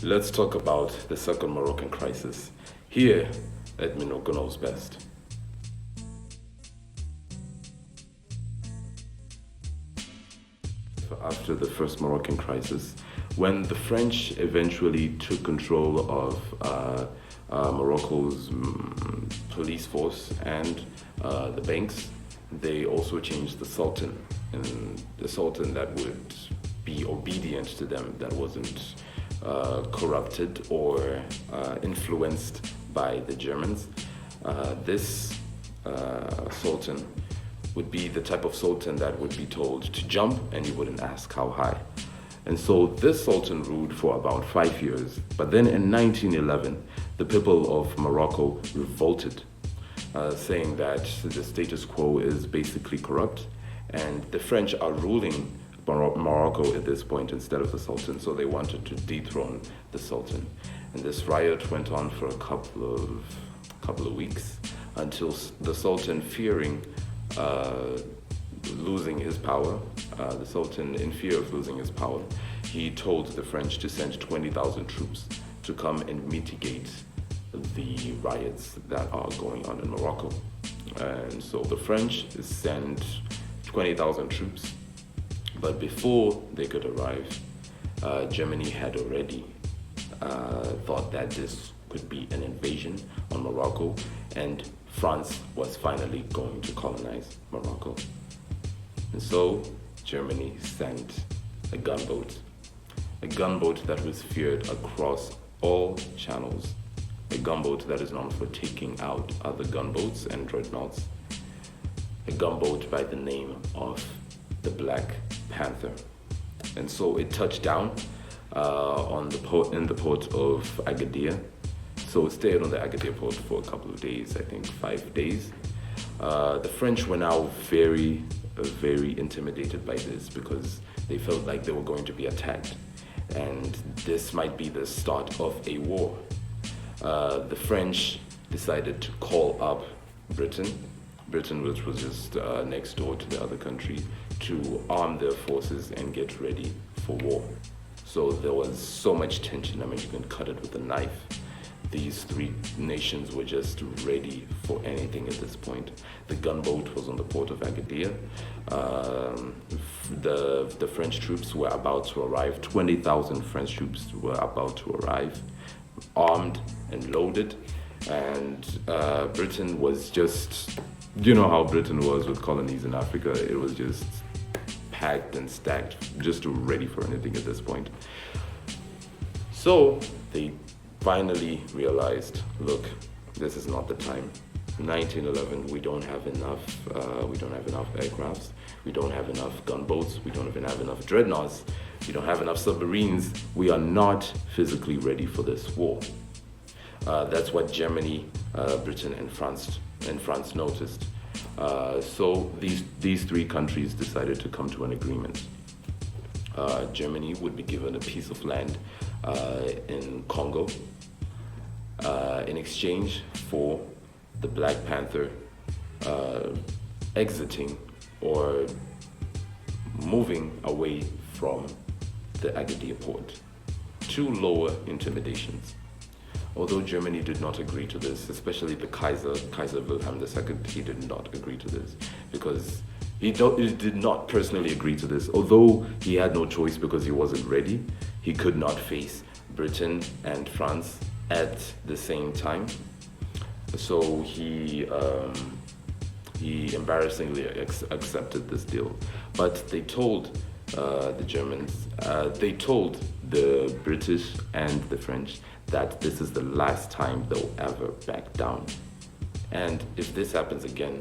Let's talk about the Second Moroccan Crisis. Here at Minuka Knows Best. After the First Moroccan Crisis, when the French eventually took control of Morocco's police force and the banks, they also changed the Sultan, and the Sultan that would be obedient to them, that wasn't corrupted or influenced by the Germans. This Sultan would be the type of Sultan that would be told to jump and he wouldn't ask how high. And so this Sultan ruled for about 5 years. But then in 1911, the people of Morocco revolted, saying that the status quo is basically corrupt and the French are ruling Morocco at this point instead of the Sultan, so they wanted to dethrone the Sultan. And this riot went on for a couple of weeks until the Sultan, fearing losing his power, the Sultan, in fear of losing his power, he told the French to send 20,000 troops to come and mitigate the riots that are going on in Morocco. And so the French sent 20,000 troops. But before they could arrive, Germany had already thought that this could be an invasion on Morocco, and France was finally going to colonize Morocco. And so Germany sent a gunboat that was feared across all channels, a gunboat that is known for taking out other gunboats and dreadnoughts, a gunboat by the name of the Black Panther. And so it touched down in the port of Agadir. So it stayed on the Agadir port for a couple of days, I think 5 days. The French were now very, very intimidated by this because they felt like they were going to be attacked. And this might be the start of a war. The French decided to call up Britain, which was just next door to the other country, to arm their forces and get ready for war. So there was so much tension, I mean, you can cut it with a knife. These three nations were just ready for anything at this point. The gunboat was on the port of Agadir. The French troops were about to arrive. 20,000 French troops were about to arrive, armed and loaded. And Britain was just, you know how Britain was with colonies in Africa. It was just packed and stacked, just ready for anything at this point. So they finally realized, look, this is not the time. 1911, we don't have enough aircrafts, we don't have enough gunboats, we don't even have enough dreadnoughts, we don't have enough submarines. We are not physically ready for this war. That's what Germany, Britain, and France noticed. So these three countries decided to come to an agreement. Germany would be given a piece of land in Congo in exchange for the Black Panther exiting or moving away from the Agadir port. Two lower intimidations. Although Germany did not agree to this, especially the Kaiser Wilhelm II, he did not agree to this because he did not personally agree to this. Although he had no choice because he wasn't ready, he could not face Britain and France at the same time. So he embarrassingly accepted this deal. But they told the Germans, they told the British and the French that this is the last time they'll ever back down. And if this happens again,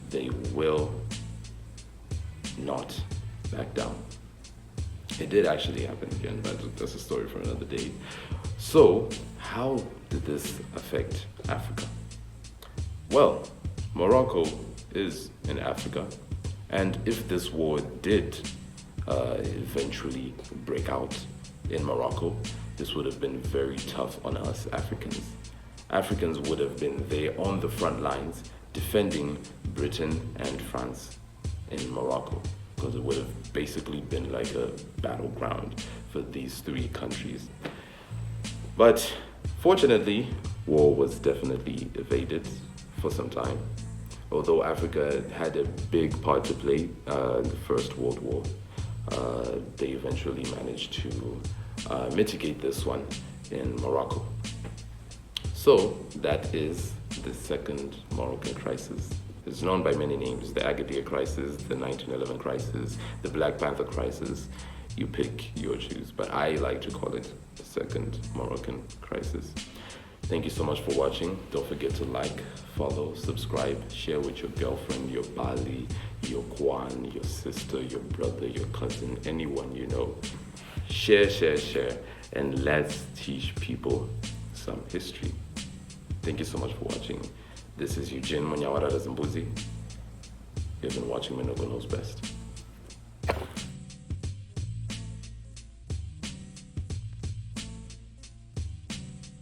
they will not back down. It did actually happen again, but that's a story for another day. So, how did this affect Africa? Well, Morocco is in Africa, and if this war did eventually break out in Morocco, this would have been very tough on us Africans. Africans would have been there on the front lines defending Britain and France in Morocco, because it would have basically been like a battleground for these three countries. But fortunately, war was definitely evaded for some time. Although Africa had a big part to play in the First World War, they eventually managed to mitigate this one in Morocco. So that is the Second Moroccan Crisis. It's known by many names: the Agadir Crisis, the 1911 Crisis, the Black Panther Crisis. You pick your choose, but I like to call it the Second Moroccan Crisis. Thank you so much for watching. Don't forget to like, follow, subscribe, share with your girlfriend, your Bali, your Kwan, your sister, your brother, your cousin, anyone you know. Share, share, share, and let's teach people some history. Thank you so much for watching. This is Eugene Munyawara Zimbuzi. You've been watching Minuka Knows Best.